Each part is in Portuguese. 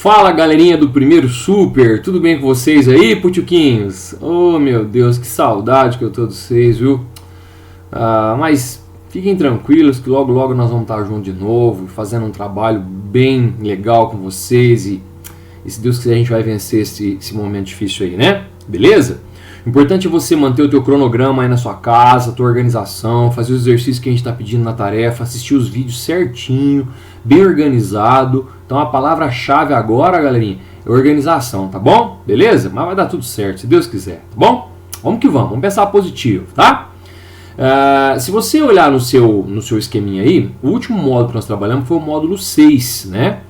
Fala galerinha do Primeiro Super, tudo bem com vocês aí, putuquinhos? Oh meu Deus, que saudade que eu tô de vocês, viu? Mas fiquem tranquilos que logo logo nós vamos estar juntos de novo, fazendo um trabalho bem legal com vocês e se Deus quiser a gente vai vencer esse momento difícil aí, né? Beleza? O importante é você manter o teu cronograma aí na sua casa, a tua organização, fazer os exercícios que a gente está pedindo na tarefa, assistir os vídeos certinho, bem organizado. Então a palavra-chave agora, galerinha, é organização, tá bom? Beleza? Mas vai dar tudo certo, se Deus quiser, tá bom? Vamos que vamos pensar positivo, tá? Se você olhar no seu esqueminha aí, o último módulo que nós trabalhamos foi o módulo 6, né?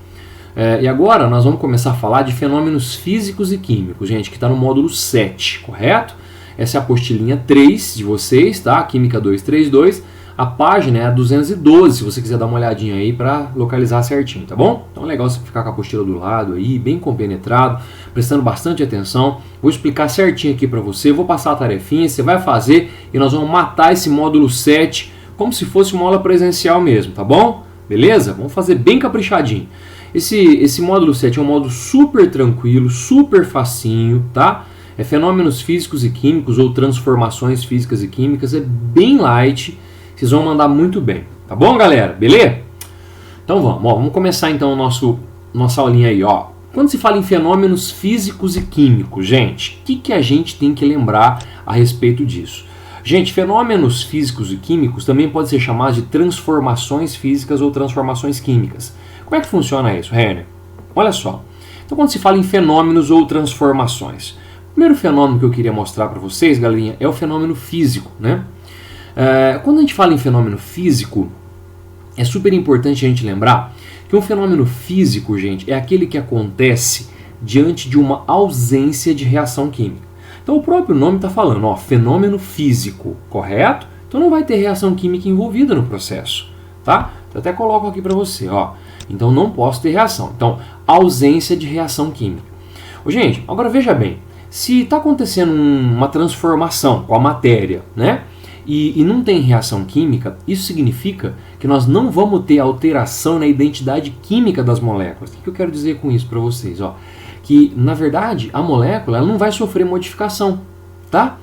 E agora nós vamos começar a falar de fenômenos físicos e químicos, gente, que está no módulo 7, correto? Essa é a apostilinha 3 de vocês, tá? Química 232. A página é a 212, se você quiser dar uma olhadinha aí para localizar certinho, tá bom? Então é legal você ficar com a apostila do lado aí, bem compenetrado, prestando bastante atenção. Vou explicar certinho aqui para você, vou passar a tarefinha, você vai fazer e nós vamos matar esse módulo 7 como se fosse uma aula presencial mesmo, tá bom? Beleza? Vamos fazer bem caprichadinho. Esse módulo 7 é um módulo super tranquilo, super facinho, tá? É fenômenos físicos e químicos ou transformações físicas e químicas, é bem light, vocês vão mandar muito bem, tá bom, galera? Beleza? Então vamos começar então nossa aulinha aí, ó. Quando se fala em fenômenos físicos e químicos, gente, o que a gente tem que lembrar a respeito disso? Gente, fenômenos físicos e químicos também pode ser chamados de transformações físicas ou transformações químicas. Como é que funciona isso, Renner? Olha só. Então, quando se fala em fenômenos ou transformações, o primeiro fenômeno que eu queria mostrar para vocês, galerinha, é o fenômeno físico, né? Quando a gente fala em fenômeno físico, é super importante a gente lembrar que um fenômeno físico, gente, é aquele que acontece diante de uma ausência de reação química. Então, o próprio nome está falando, ó, fenômeno físico, correto? Então, não vai ter reação química envolvida no processo, tá? Eu até coloco aqui para você, ó. Então não posso ter reação. Então, ausência de reação química. Gente, agora veja bem, se está acontecendo uma transformação com a matéria, né? E não tem reação química, isso significa que nós não vamos ter alteração na identidade química das moléculas. O que eu quero dizer com isso para vocês? Ó? Que, na verdade, a molécula ela não vai sofrer modificação, tá?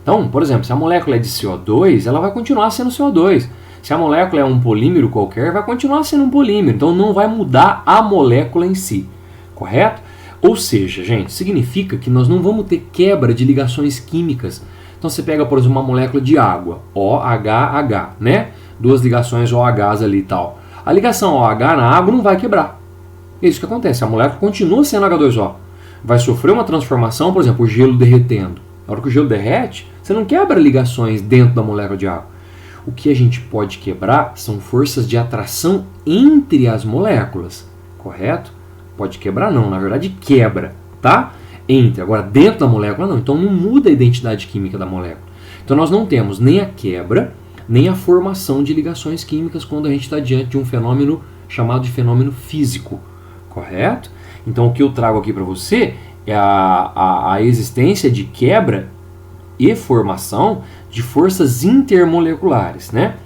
Então, por exemplo, se a molécula é de CO2, ela vai continuar sendo CO2. Se a molécula é um polímero qualquer, vai continuar sendo um polímero. Então não vai mudar a molécula em si, correto? Ou seja, gente, significa que nós não vamos ter quebra de ligações químicas. Então você pega, por exemplo, uma molécula de água, OH, né? Duas ligações OHs ali e tal. A ligação OH na água não vai quebrar. É isso que acontece, a molécula continua sendo H2O. Vai sofrer uma transformação, por exemplo, o gelo derretendo. Na hora que o gelo derrete, você não quebra ligações dentro da molécula de água. O que a gente pode quebrar são forças de atração entre as moléculas, correto? Pode quebrar não, na verdade quebra, tá? Entre, agora dentro da molécula não, então não muda a identidade química da molécula. Então nós não temos nem a quebra, nem a formação de ligações químicas quando a gente está diante de um fenômeno chamado de fenômeno físico, correto? Então o que eu trago aqui para você é a existência de quebra e formação de forças intermoleculares, né?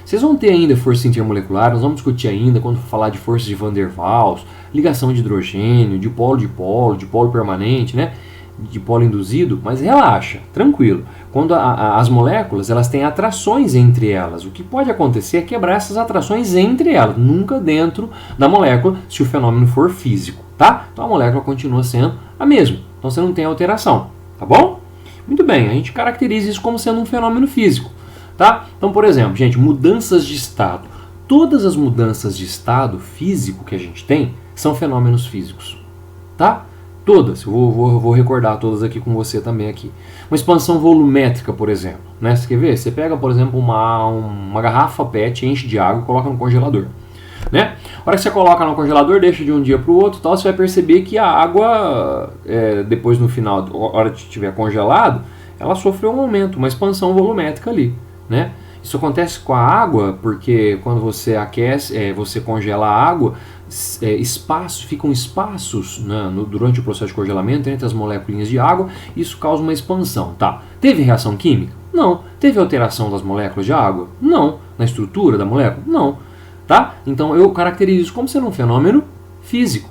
Vocês vão ter ainda força intermolecular, nós vamos discutir ainda quando falar de forças de Van der Waals, ligação de hidrogênio, de polo permanente, né? De polo induzido, mas relaxa, tranquilo. Quando as moléculas elas têm atrações entre elas, o que pode acontecer é quebrar essas atrações entre elas, nunca dentro da molécula, se o fenômeno for físico, tá? Então a molécula continua sendo a mesma, então você não tem alteração, tá bom? Muito bem, a gente caracteriza isso como sendo um fenômeno físico, tá? Então, por exemplo, gente, mudanças de estado. Todas as mudanças de estado físico que a gente tem são fenômenos físicos, tá? Todas, eu vou recordar todas aqui com você também aqui. Uma expansão volumétrica, por exemplo, né? Você quer ver? Você pega, por exemplo, uma garrafa PET, enche de água e coloca no congelador, né? A hora que você coloca no congelador, deixa de um dia para o outro, tal, você vai perceber que a água, depois no final, a hora que estiver congelado, ela sofreu um aumento, uma expansão volumétrica ali, né? Isso acontece com a água porque quando você aquece, você congela a água, ficam espaços, né, durante o processo de congelamento entre as moléculas de água, isso causa uma expansão, tá? Teve reação química? Não. Teve alteração das moléculas de água? Não. Na estrutura da molécula? Não. Tá? Então eu caracterizo isso como sendo um fenômeno físico.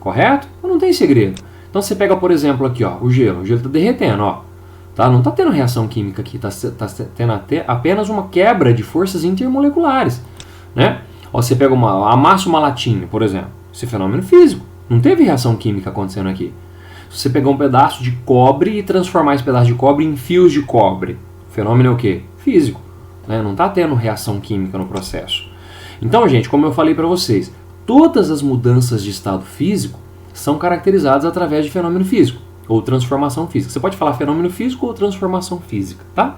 correto? Não tem segredo. Então você pega, por exemplo, aqui, ó, o gelo está derretendo, ó. Tá? Não está tendo reação química aqui, está tendo apenas uma quebra de forças intermoleculares, né? Ó, você pega amassa uma latinha, por exemplo, esse fenômeno físico, não teve reação química acontecendo aqui. Se você pegar um pedaço de cobre e transformar esse pedaço de cobre em fios de cobre, o fenômeno é o quê? Físico, né? Não está tendo reação química no processo. Então, gente, como eu falei para vocês, todas as mudanças de estado físico são caracterizadas através de fenômeno físico ou transformação física. Você pode falar fenômeno físico ou transformação física, tá?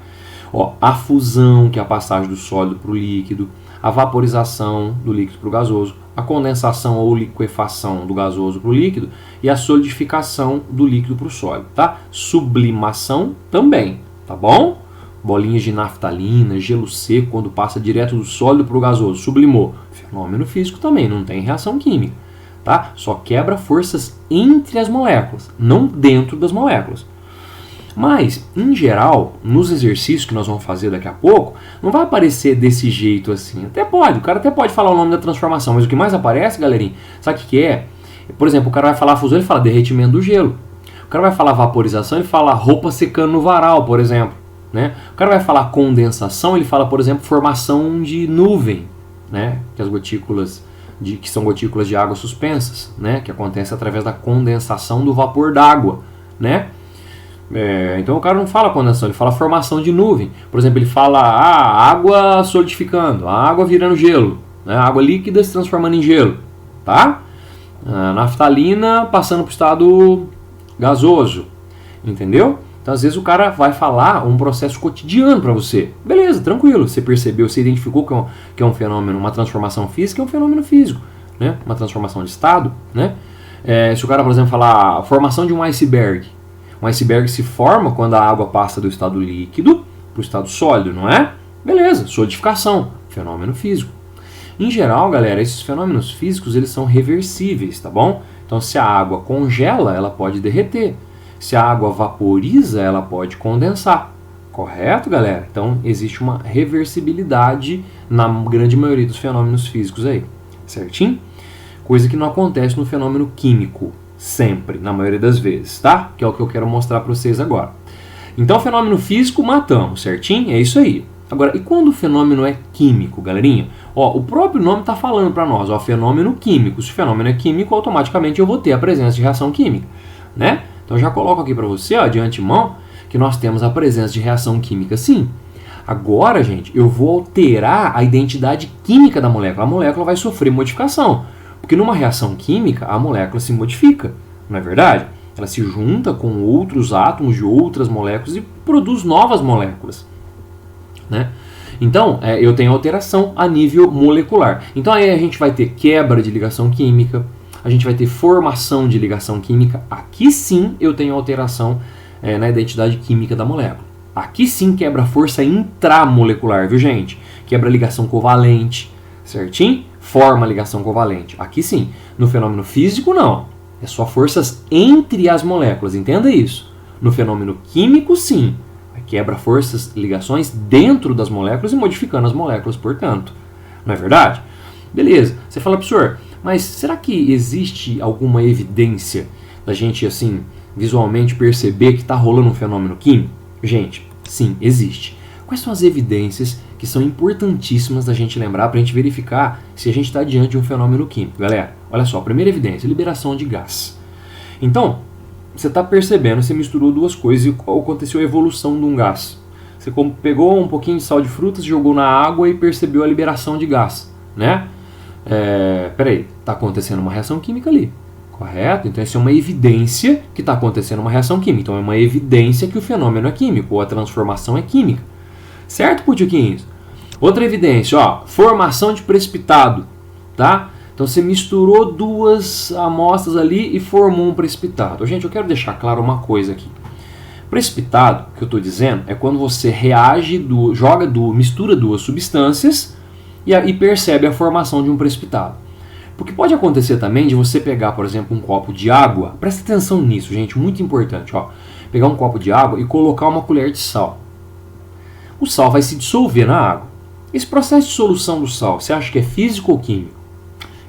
Ó, a fusão, que é a passagem do sólido para o líquido, a vaporização do líquido para o gasoso, a condensação ou liquefação do gasoso para o líquido e a solidificação do líquido para o sólido, tá? Sublimação também, tá bom? Bolinhas de naftalina, gelo seco, quando passa direto do sólido para o gasoso, sublimou. Fenômeno físico também, não tem reação química, tá? Só quebra forças entre as moléculas, não dentro das moléculas. Mas, em geral, nos exercícios que nós vamos fazer daqui a pouco, não vai aparecer desse jeito assim. Até pode, o cara até pode falar o nome da transformação, mas o que mais aparece, galerinha, sabe o que é? Por exemplo, o cara vai falar fusão, ele fala derretimento do gelo. O cara vai falar vaporização, ele fala roupa secando no varal, por exemplo. Né? O cara vai falar condensação, ele fala, por exemplo, formação de nuvem, né? Que as gotículas que são gotículas de água suspensas, né? Que acontece através da condensação do vapor d'água, né? Então o cara não fala condensação, ele fala formação de nuvem. Por exemplo, ele fala água solidificando, a água virando gelo, né? Água líquida se transformando em gelo, tá? Naftalina passando para o estado gasoso, entendeu? Então, às vezes, o cara vai falar um processo cotidiano para você. Beleza, tranquilo. Você percebeu, você identificou que é um fenômeno, uma transformação física, é um fenômeno físico, né? Uma transformação de estado, né? Se o cara, por exemplo, falar a formação de um iceberg. Um iceberg se forma quando a água passa do estado líquido para o estado sólido, não é? Beleza, solidificação, fenômeno físico. Em geral, galera, esses fenômenos físicos, eles são reversíveis, tá bom? Então, se a água congela, ela pode derreter. Se a água vaporiza, ela pode condensar. Correto, galera? Então, existe uma reversibilidade na grande maioria dos fenômenos físicos aí. Certinho? Coisa que não acontece no fenômeno químico. Sempre, na maioria das vezes, tá? Que é o que eu quero mostrar para vocês agora. Então, fenômeno físico, matamos, certinho? É isso aí. Agora, e quando o fenômeno é químico, galerinha? Ó, o próprio nome está falando para nós, ó, fenômeno químico. Se o fenômeno é químico, automaticamente eu vou ter a presença de reação química, né? Então já coloco aqui para você, ó, de antemão, que nós temos a presença de reação química sim. Agora, gente, eu vou alterar a identidade química da molécula. A molécula vai sofrer modificação, porque numa reação química a molécula se modifica, não é verdade? Ela se junta com outros átomos de outras moléculas e produz novas moléculas, né? Então, eu tenho alteração a nível molecular. Então aí a gente vai ter quebra de ligação química, a gente vai ter formação de ligação química. Aqui sim eu tenho alteração na identidade química da molécula. Aqui sim quebra a força intramolecular, viu, gente? Quebra a ligação covalente, certinho? Forma a ligação covalente. Aqui sim. No fenômeno físico, não. É só forças entre as moléculas, entenda isso. No fenômeno químico, sim. Quebra forças, ligações dentro das moléculas e modificando as moléculas, portanto. Não é verdade? Beleza. Você fala, professor, mas será que existe alguma evidência da gente, assim, visualmente perceber que está rolando um fenômeno químico? Gente, sim, existe. Quais são as evidências que são importantíssimas da gente lembrar para a gente verificar se a gente está diante de um fenômeno químico? Galera, olha só, primeira evidência, liberação de gás. Então, você está percebendo, você misturou duas coisas e aconteceu a evolução de um gás. Você pegou um pouquinho de sal de frutas, jogou na água e percebeu a liberação de gás, né? Peraí, está acontecendo uma reação química ali, correto? Então isso é uma evidência que está acontecendo uma reação química. Então é uma evidência que o fenômeno é químico, ou a transformação é química. Certo, putiquinhos? Outra evidência, ó, formação de precipitado, tá? Então você misturou duas amostras ali e formou um precipitado. Gente, eu quero deixar claro uma coisa aqui. Precipitado, que eu estou dizendo, é quando você mistura duas substâncias e percebe a formação de um precipitado. Porque pode acontecer também de você pegar, por exemplo, um copo de água. Presta atenção nisso, gente, muito importante. Ó, pegar um copo de água e colocar uma colher de sal. O sal vai se dissolver na água. Esse processo de solução do sal, você acha que é físico ou químico?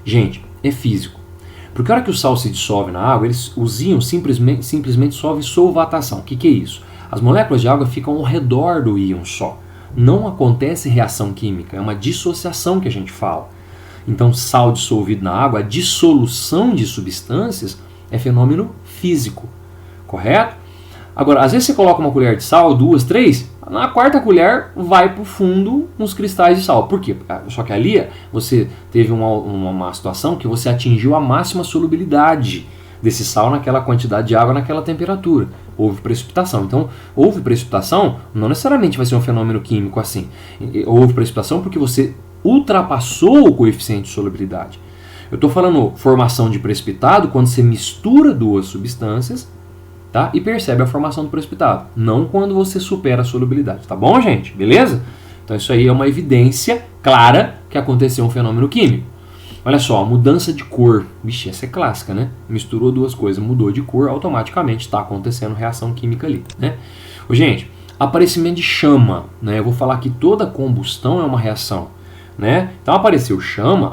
Gente, é físico. Porque a hora que o sal se dissolve na água, os íons simplesmente sofrem solvatação. O que é isso? As moléculas de água ficam ao redor do íon só. Não acontece reação química, é uma dissociação que a gente fala. Então, sal dissolvido na água, a dissolução de substâncias é fenômeno físico, correto? Agora, às vezes você coloca uma colher de sal, 2, 3, na quarta colher vai para o fundo uns cristais de sal. Por quê? Só que ali você teve uma situação que você atingiu a máxima solubilidade desse sal naquela quantidade de água, naquela temperatura. Houve precipitação. Então, houve precipitação, não necessariamente vai ser um fenômeno químico assim. Houve precipitação porque você ultrapassou o coeficiente de solubilidade. Eu estou falando formação de precipitado quando você mistura duas substâncias, tá? E percebe a formação do precipitado, não quando você supera a solubilidade, tá bom, gente? Beleza? Então isso aí é uma evidência clara que aconteceu um fenômeno químico. Olha só, a mudança de cor. Vixe, essa é clássica, né? Misturou duas coisas, mudou de cor, automaticamente está acontecendo reação química ali, né? Gente, aparecimento de chama, né? Eu vou falar que toda combustão é uma reação, né? Então apareceu chama,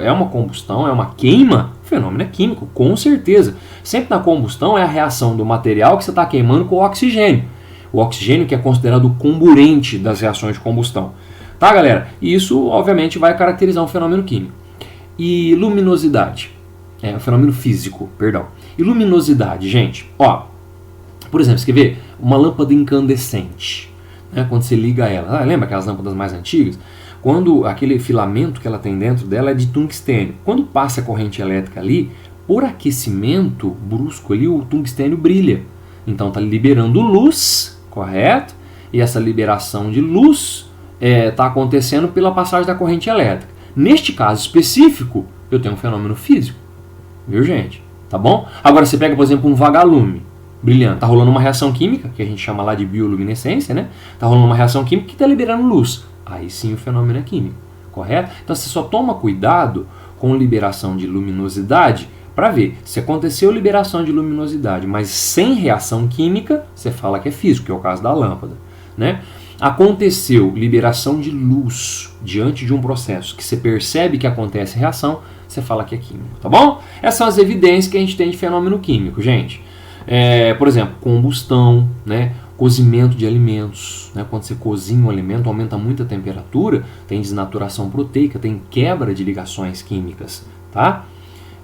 é uma combustão, é uma queima, fenômeno é químico, com certeza. Sempre na combustão é a reação do material que você está queimando com o oxigênio. O oxigênio que é considerado o comburente das reações de combustão. Tá, galera? E isso, obviamente, vai caracterizar um fenômeno químico. E luminosidade, um fenômeno físico, perdão. E luminosidade, gente, ó, por exemplo, você quer ver uma lâmpada incandescente, né, quando você liga ela, lembra aquelas lâmpadas mais antigas? Quando aquele filamento que ela tem dentro dela é de tungstênio. Quando passa a corrente elétrica ali, por aquecimento brusco ali, o tungstênio brilha. Então está liberando luz, correto? E essa liberação de luz está acontecendo pela passagem da corrente elétrica. Neste caso específico, eu tenho um fenômeno físico. Viu, gente? Tá bom? Agora você pega, por exemplo, um vagalume brilhante. Está rolando uma reação química, que a gente chama lá de bioluminescência, né? Está rolando uma reação química que está liberando luz. Aí sim o fenômeno é químico, correto? Então você só toma cuidado com liberação de luminosidade para ver se aconteceu liberação de luminosidade, mas sem reação química, você fala que é físico, que é o caso da lâmpada, né? Aconteceu liberação de luz diante de um processo que você percebe que acontece reação, você fala que é químico, tá bom? Essas são as evidências que a gente tem de fenômeno químico, gente. Por exemplo, combustão, né? Cozimento de alimentos, né? Quando você cozinha um alimento, aumenta muito a temperatura, tem desnaturação proteica, tem quebra de ligações químicas, tá?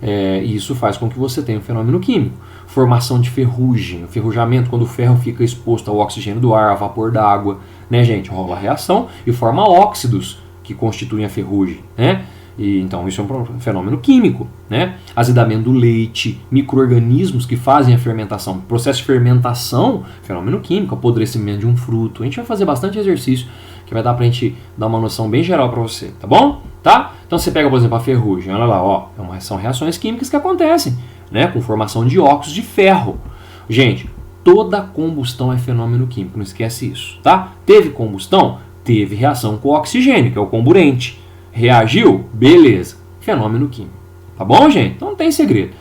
E isso faz com que você tenha um fenômeno químico. Formação de ferrugem, ferrujamento, quando o ferro fica exposto ao oxigênio do ar, ao vapor d'água, né, gente? Rola a reação e forma óxidos que constituem a ferrugem, né? E, então isso é um fenômeno químico, né? Azedamento do leite, micro-organismos que fazem a fermentação, processo de fermentação, fenômeno químico, apodrecimento de um fruto. A gente vai fazer bastante exercício que vai dar pra gente dar uma noção bem geral para você, tá bom? Tá? Então você pega, por exemplo, a ferrugem, olha lá, ó, são reações químicas que acontecem, né? Com formação de óxidos de ferro. Gente, toda combustão é fenômeno químico, não esquece isso, tá? Teve combustão? Teve reação com o oxigênio, que é o comburente. Reagiu? Beleza. Fenômeno químico. Tá bom, gente? Então não tem segredo.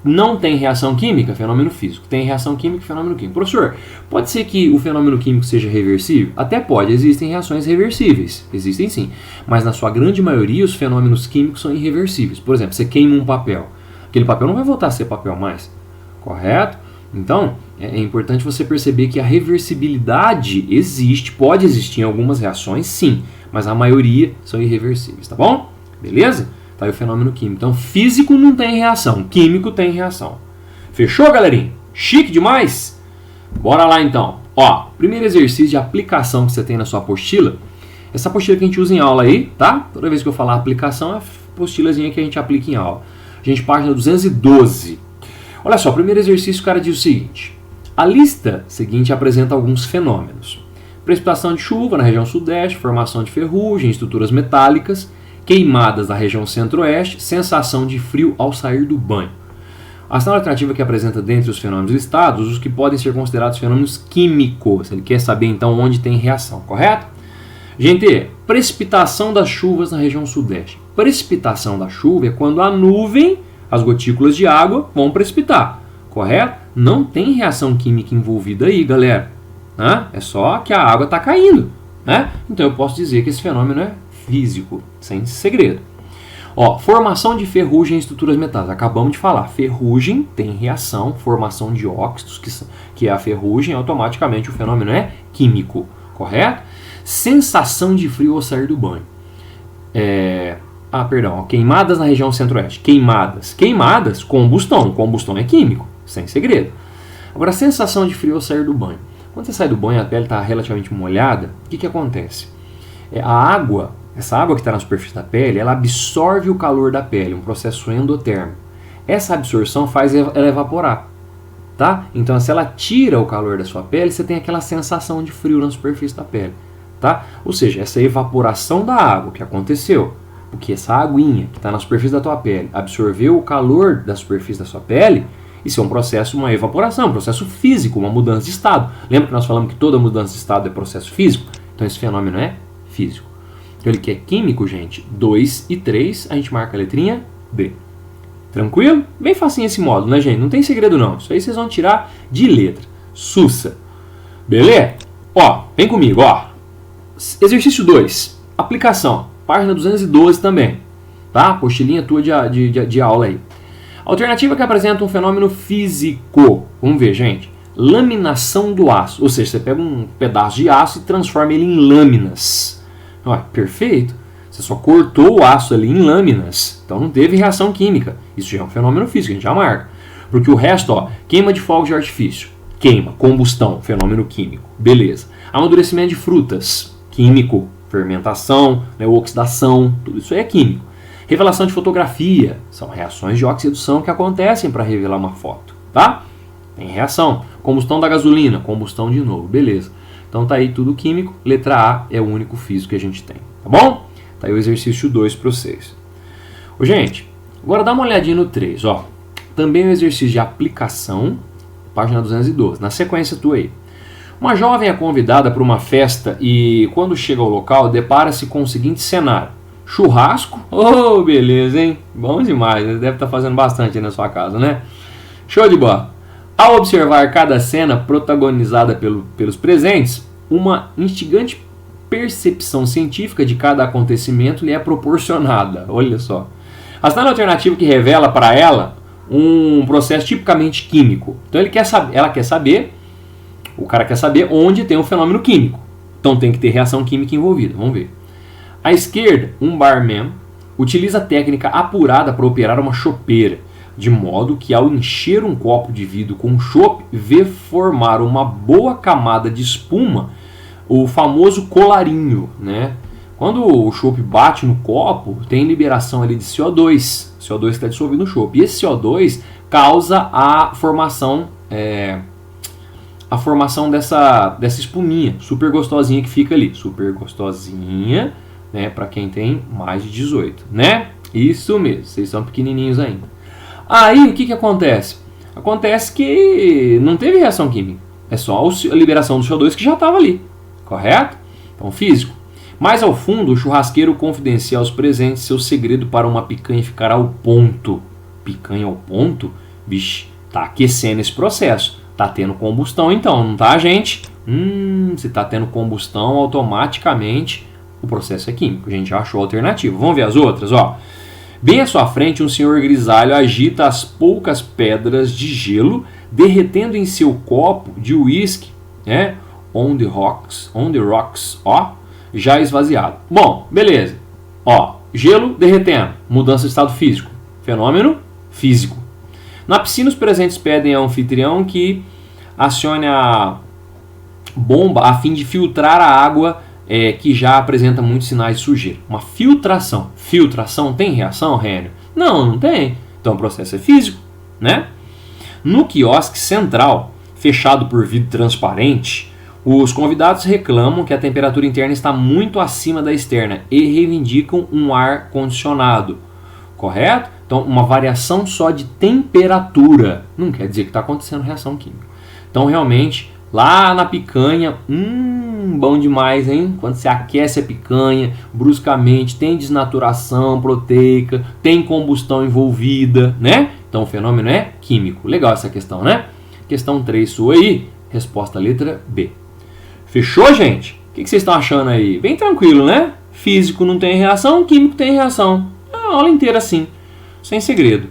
Não tem reação química? Fenômeno físico. Tem reação química? Fenômeno químico. Professor, pode ser que o fenômeno químico seja reversível? Até pode. Existem reações reversíveis. Existem sim. Mas na sua grande maioria os fenômenos químicos são irreversíveis. Por exemplo, você queima um papel. Aquele papel não vai voltar a ser papel mais. Correto? Então, é importante você perceber que a reversibilidade existe, pode existir em algumas reações, sim, mas a maioria são irreversíveis, tá bom? Beleza? Tá aí o fenômeno químico. Então, físico não tem reação, químico tem reação. Fechou, galerinha? Chique demais? Bora lá, então. Ó, primeiro exercício de aplicação que você tem na sua apostila. Essa apostila que a gente usa em aula aí, tá? Toda vez que eu falar aplicação, é a apostilazinha que a gente aplica em aula. Gente, página 212. Olha só, o primeiro exercício o cara diz o seguinte. A lista seguinte apresenta alguns fenômenos. Precipitação de chuva na região sudeste, formação de ferrugem, estruturas metálicas, queimadas na região centro-oeste, sensação de frio ao sair do banho. A ação alternativa que apresenta dentre os fenômenos listados, os que podem ser considerados fenômenos químicos. Ele quer saber então onde tem reação, correto? Gente, precipitação das chuvas na região sudeste. Precipitação da chuva é quando a nuvem, as gotículas de água, vão precipitar, correto? Não tem reação química envolvida aí, galera. Né? É só que a água está caindo. Né? Então eu posso dizer que esse fenômeno é físico, sem segredo. Ó, formação de ferrugem em estruturas metálicas. Acabamos de falar. Ferrugem tem reação, formação de óxidos, que é a ferrugem, automaticamente o fenômeno é químico, correto? Sensação de frio ao sair do banho. Perdão. Queimadas na região centro-oeste. Queimadas, combustão. Combustão é químico, sem segredo. Agora, sensação de frio ao sair do banho. Quando você sai do banho, a pele está relativamente molhada, o que acontece? Essa água que está na superfície da pele, ela absorve o calor da pele, um processo endotérmico. Essa absorção faz ela evaporar, tá? Então, se ela tira o calor da sua pele, você tem aquela sensação de frio na superfície da pele, tá? Ou seja, essa evaporação da água que aconteceu, porque essa aguinha que está na superfície da tua pele absorveu o calor da superfície da sua pele, isso é um processo, uma evaporação, um processo físico, uma mudança de estado. Lembra que nós falamos que toda mudança de estado é processo físico? Então esse fenômeno é físico. Então ele que é químico, gente, 2 e 3, a gente marca a letrinha B. Tranquilo? Bem facinho esse módulo, né, gente? Não tem segredo não. Isso aí vocês vão tirar de letra. Sussa. Beleza? Ó, vem comigo, ó. Exercício 2. Aplicação. Página 212 também. Tá? Postilinha tua de aula aí. Alternativa que apresenta um fenômeno físico. Vamos ver, gente. Laminação do aço. Ou seja, você pega um pedaço de aço e transforma ele em lâminas. Olha, perfeito. Você só cortou o aço ali em lâminas. Então não teve reação química. Isso já é um fenômeno físico, a gente já marca. Porque o resto, ó, queima de fogos de artifício. Queima, combustão, fenômeno químico. Beleza. Amadurecimento de frutas. Químico. Fermentação, né, oxidação. Tudo isso aí é químico. Revelação de fotografia, são reações de oxidação que acontecem para revelar uma foto, tá? Tem reação. Combustão da gasolina, combustão de novo, beleza. Então tá aí tudo químico, letra A é o único físico que a gente tem, tá bom? Tá aí o exercício 2 para vocês. Ô, gente, agora dá uma olhadinha no 3, ó. Também o exercício de aplicação, página 212, na sequência tua aí. Uma jovem é convidada para uma festa e quando chega ao local depara-se com o seguinte cenário. Churrasco, oh, beleza, hein? Bom demais, deve estar fazendo bastante aí na sua casa, né? Show de bola! Ao observar cada cena protagonizada pelos presentes, uma instigante percepção científica de cada acontecimento lhe é proporcionada. Olha só. Assinale a alternativa que revela para ela um processo tipicamente químico. Então ela quer saber, o cara quer saber onde tem um fenômeno químico. Então tem que ter reação química envolvida. Vamos ver. À esquerda, um barman utiliza a técnica apurada para operar uma chopeira, de modo que ao encher um copo de vidro com chope, vê formar uma boa camada de espuma, o famoso colarinho, né? Quando o chope bate no copo, tem liberação ali de CO2, CO2 está dissolvido no chope, e esse CO2 causa a formação dessa espuminha, super gostosinha que fica ali, super gostosinha, né, para quem tem mais de 18, né? Isso mesmo, vocês são pequenininhos ainda. Aí, o que acontece? Acontece que não teve reação química, é só a liberação do CO2 que já estava ali, correto? Então, físico. Mais ao fundo, o churrasqueiro confidencia aos presentes seu segredo para uma picanha ficar ao ponto. Picanha ao ponto? Vixe, tá aquecendo esse processo. Tá tendo combustão então, não tá, gente? Se tá tendo combustão, automaticamente o processo é químico. A gente já achou a alternativa. Vamos ver as outras, ó. Bem à sua frente, um senhor grisalho agita as poucas pedras de gelo, derretendo em seu copo de uísque, né? On the rocks, ó, já esvaziado. Bom, beleza. Ó, gelo derretendo, mudança de estado físico, fenômeno físico. Na piscina, os presentes pedem ao anfitrião que acione a bomba a fim de filtrar a água que já apresenta muitos sinais de sujeira. Uma filtração. Filtração tem reação, Rênio? Não tem. Então o processo é físico, né? No quiosque central, fechado por vidro transparente, os convidados reclamam que a temperatura interna está muito acima da externa e reivindicam um ar condicionado. Correto? Então, uma variação só de temperatura não quer dizer que está acontecendo reação química. Então, realmente, lá na picanha, bom demais, hein? Quando você aquece a picanha, bruscamente tem desnaturação proteica, tem combustão envolvida, né? Então, o fenômeno é químico. Legal essa questão, né? Questão 3 sua aí, resposta letra B. Fechou, gente? O que vocês estão achando aí? Bem tranquilo, né? Físico não tem reação, químico tem reação. uma aula inteira assim, sem segredo.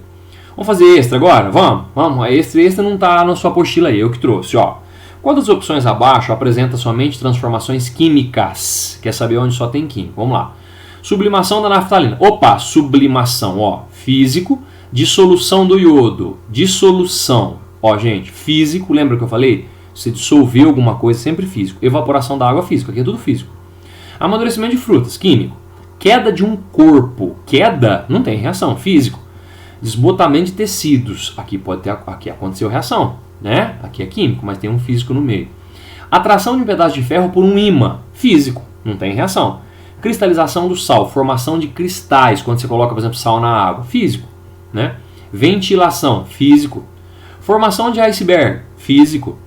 Vamos fazer extra agora? Vamos. A extra não está na sua apostila aí, eu que trouxe, ó. Quantas opções abaixo apresenta somente transformações químicas? Quer saber onde só tem químico? Vamos lá. Sublimação da naftalina. Opa, sublimação, ó. Físico. Dissolução do iodo. Dissolução. Ó, gente, físico, lembra que eu falei? Se dissolver alguma coisa, sempre físico. Evaporação da água, físico. Aqui é tudo físico. Amadurecimento de frutas, químico. Queda de um corpo. Queda, não tem reação, físico. Desbotamento de tecidos. Aqui aconteceu reação, né? Aqui é químico, mas tem um físico no meio. Atração de um pedaço de ferro por um ímã. Físico, não tem reação. Cristalização do sal. Formação de cristais, quando você coloca, por exemplo, sal na água. Físico, né? Ventilação. Físico. Formação de iceberg. Físico.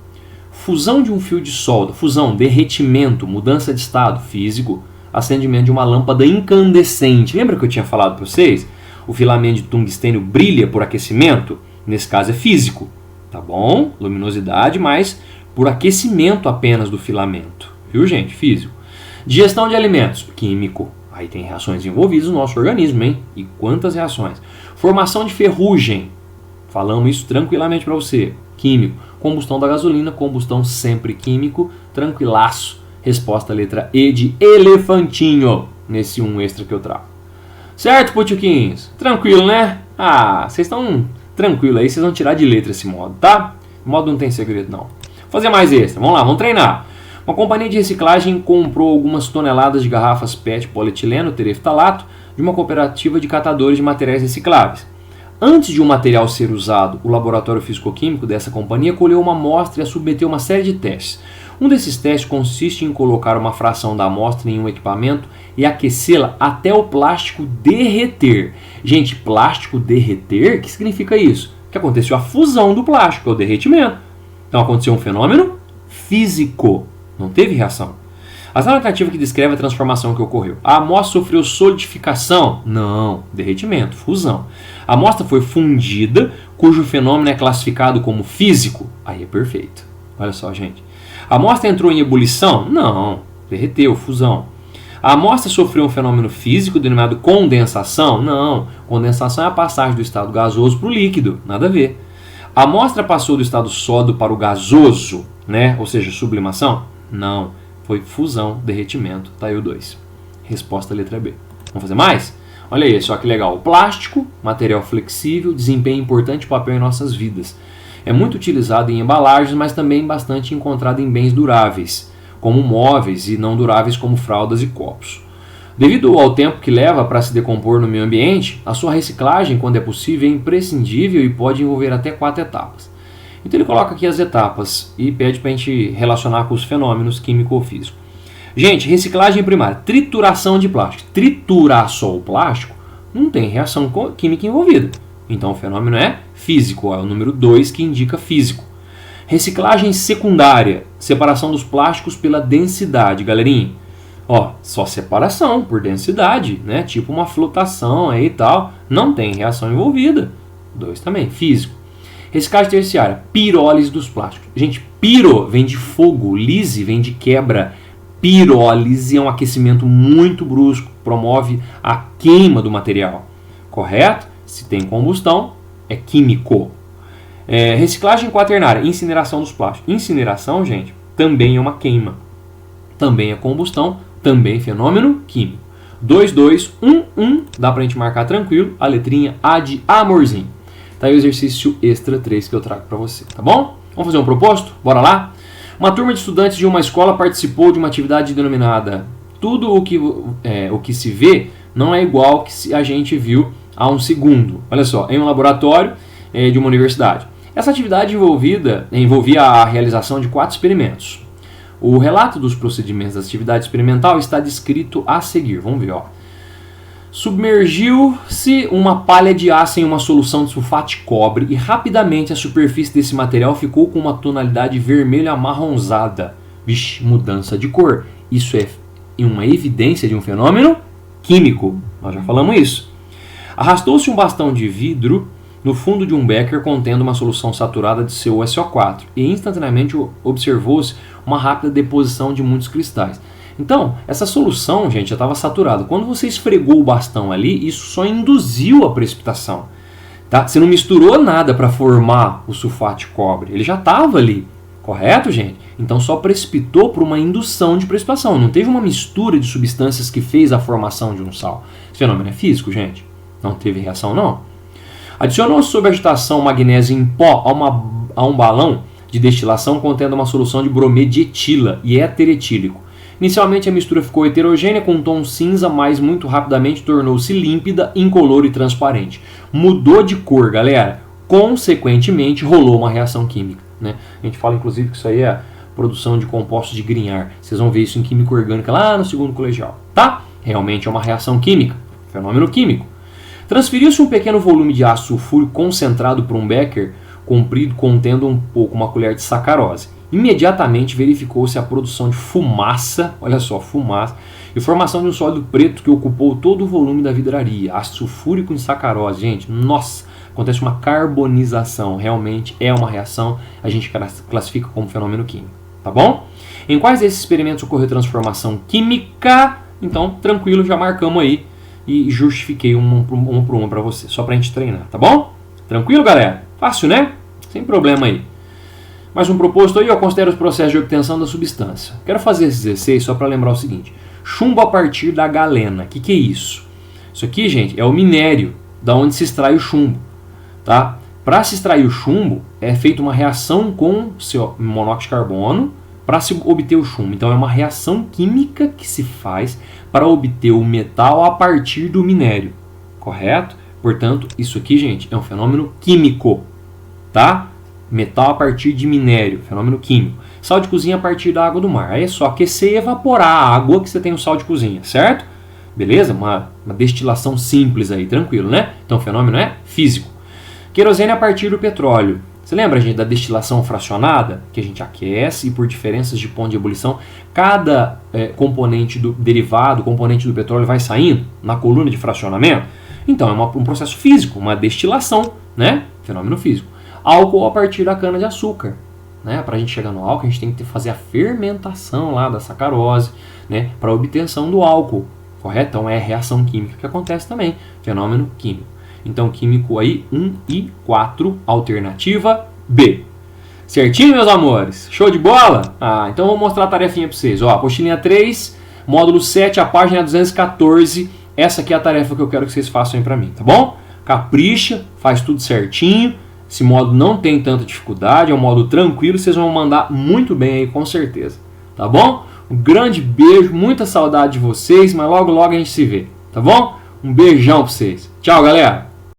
Fusão de um fio de solda. Fusão, derretimento, mudança de estado. Físico. Acendimento de uma lâmpada incandescente. Lembra que eu tinha falado para vocês? O filamento de tungstênio brilha por aquecimento? Nesse caso é físico, tá bom? Luminosidade, mas por aquecimento apenas do filamento. Viu, gente? Físico. Digestão de alimentos. Químico. Aí tem reações envolvidas no nosso organismo, hein? E quantas reações? Formação de ferrugem. Falamos isso tranquilamente para você. Químico. Combustão da gasolina. Combustão sempre químico. Tranquilaço. Resposta letra E de elefantinho. Nesse um extra que eu trago. Certo, putiuquinhos? Tranquilo, né? Ah, vocês estão tranquilos aí, vocês vão tirar de letra esse modo, tá? O modo não tem segredo, não. Vou fazer mais extra, vamos lá, vamos treinar. Uma companhia de reciclagem comprou algumas toneladas de garrafas PET polietileno tereftalato de uma cooperativa de catadores de materiais recicláveis. Antes de o material ser usado, o laboratório físico-químico dessa companhia colheu uma amostra e a submeteu a uma série de testes. Um desses testes consiste em colocar uma fração da amostra em um equipamento e aquecê-la até o plástico derreter. Gente, plástico derreter? O que significa isso? Que aconteceu a fusão do plástico, é o derretimento. Então aconteceu um fenômeno físico, não teve reação. A alternativa que descreve a transformação que ocorreu. A amostra sofreu solidificação? Não, derretimento, fusão. A amostra foi fundida, cujo fenômeno é classificado como físico. Aí é perfeito. Olha só, gente. A amostra entrou em ebulição? Não, derreteu, fusão. A amostra sofreu um fenômeno físico denominado condensação? Não, condensação é a passagem do estado gasoso para o líquido, nada a ver. A amostra passou do estado sólido para o gasoso, né? Ou seja, sublimação? Não, foi fusão, derretimento, tá aí o 2. Resposta letra B. Vamos fazer mais? Olha aí, só que legal. O plástico, material flexível, desempenha importante papel em nossas vidas. É muito utilizado em embalagens, mas também bastante encontrado em bens duráveis, como móveis e não duráveis como fraldas e copos. Devido ao tempo que leva para se decompor no meio ambiente, a sua reciclagem, quando é possível, é imprescindível e pode envolver até 4 etapas. Então ele coloca aqui as etapas e pede para a gente relacionar com os fenômenos químico ou físico. Gente, reciclagem primária, trituração de plástico. Triturar só o plástico não tem reação química envolvida. Então o fenômeno é físico, é o número 2 que indica físico. Reciclagem secundária, separação dos plásticos pela densidade, galerinha. Ó, só separação por densidade, né? Tipo uma flotação aí e tal, não tem reação envolvida. 2 também, físico. Reciclagem terciária, pirólise dos plásticos. Gente, piro vem de fogo, lise vem de quebra. Pirólise é um aquecimento muito brusco, promove a queima do material. Correto? Se tem combustão, é químico. Reciclagem quaternária, incineração dos plásticos. Incineração, gente, também é uma queima. Também é combustão, também fenômeno químico. 2, 2, 1, 1, dá pra gente marcar tranquilo, a letrinha A de amorzinho. Tá aí o exercício extra 3 que eu trago pra você, tá bom? Vamos fazer um proposto? Bora lá? Uma turma de estudantes de uma escola participou de uma atividade denominada Tudo o que se vê não é igual ao que a gente viu há um segundo. Olha só, em um laboratório de uma universidade. Essa atividade envolvia a realização de 4 experimentos. O relato dos procedimentos da atividade experimental está descrito a seguir. Vamos ver, ó. Submergiu-se uma palha de aço em uma solução de sulfato de cobre e rapidamente a superfície desse material ficou com uma tonalidade vermelha amarronzada. Vixe, mudança de cor. Isso é uma evidência de um fenômeno químico. Nós já falamos isso. Arrastou-se um bastão de vidro no fundo de um becker contendo uma solução saturada de CuSO4 e instantaneamente observou-se uma rápida deposição de muitos cristais. Então, essa solução, gente, já estava saturada. Quando você esfregou o bastão ali, isso só induziu a precipitação. Tá? Você não misturou nada para formar o sulfato de cobre. Ele já estava ali. Correto, gente? Então só precipitou por uma indução de precipitação. Não teve uma mistura de substâncias que fez a formação de um sal. Esse fenômeno é físico, gente. Não teve reação, não. Adicionou-se sob agitação magnésio em pó a um balão de destilação contendo uma solução de bromê de etila e éter etílico. Inicialmente a mistura ficou heterogênea com um tom cinza, mas muito rapidamente tornou-se límpida, incolor e transparente. Mudou de cor, galera. Consequentemente, rolou uma reação química. Né? A gente fala inclusive que isso aí é produção de compostos de Grignard. Vocês vão ver isso em química orgânica lá no segundo colegial. Tá? Realmente é uma reação química, fenômeno químico. Transferiu-se um pequeno volume de ácido sulfúrico concentrado por um becker comprido contendo um pouco uma colher de sacarose. Imediatamente verificou-se a produção de fumaça, olha só, fumaça, e formação de um sólido preto que ocupou todo o volume da vidraria. Ácido sulfúrico em sacarose, gente, nossa, acontece uma carbonização, realmente é uma reação, a gente classifica como fenômeno químico, tá bom? Em quais desses experimentos ocorreu transformação química? Então, tranquilo, já marcamos aí e justifiquei uma por uma para você, só pra gente treinar, tá bom? Tranquilo, galera? Fácil, né? Sem problema aí. Mais um propósito aí, eu considero os processos de obtenção da substância. Quero fazer esse 16 só para lembrar o seguinte. Chumbo a partir da galena. O que é isso? Isso aqui, gente, é o minério da onde se extrai o chumbo. Tá? Para se extrair o chumbo, é feita uma reação com seu monóxido de carbono para se obter o chumbo. Então é uma reação química que se faz para obter o metal a partir do minério. Correto? Portanto, isso aqui, gente, é um fenômeno químico. Tá? Metal a partir de minério, fenômeno químico. Sal de cozinha a partir da água do mar. Aí é só aquecer e evaporar a água que você tem o sal de cozinha, certo? Beleza? Uma destilação simples aí, tranquilo, né? Então o fenômeno é físico. Querosene a partir do petróleo. Você lembra, gente, da destilação fracionada? Que a gente aquece e por diferenças de ponto de ebulição, cada componente do derivado, componente do petróleo vai saindo na coluna de fracionamento. Então é um processo físico, uma destilação, né? Fenômeno físico. Álcool a partir da cana-de-açúcar. Né? Para a gente chegar no álcool, a gente tem que fazer a fermentação lá da sacarose, né? Para a obtenção do álcool. Correto? Então é a reação química que acontece também. Fenômeno químico. Então, químico aí, 1 e 4, alternativa B. Certinho, meus amores? Show de bola? Então vou mostrar a tarefinha para vocês. Ó, apostilinha 3, módulo 7, a página 214. Essa aqui é a tarefa que eu quero que vocês façam aí para mim, tá bom? Capricha, faz tudo certinho. Esse modo não tem tanta dificuldade, é um modo tranquilo, vocês vão mandar muito bem aí, com certeza. Tá bom? Um grande beijo, muita saudade de vocês, mas logo logo a gente se vê, tá bom? Um beijão pra vocês. Tchau, galera!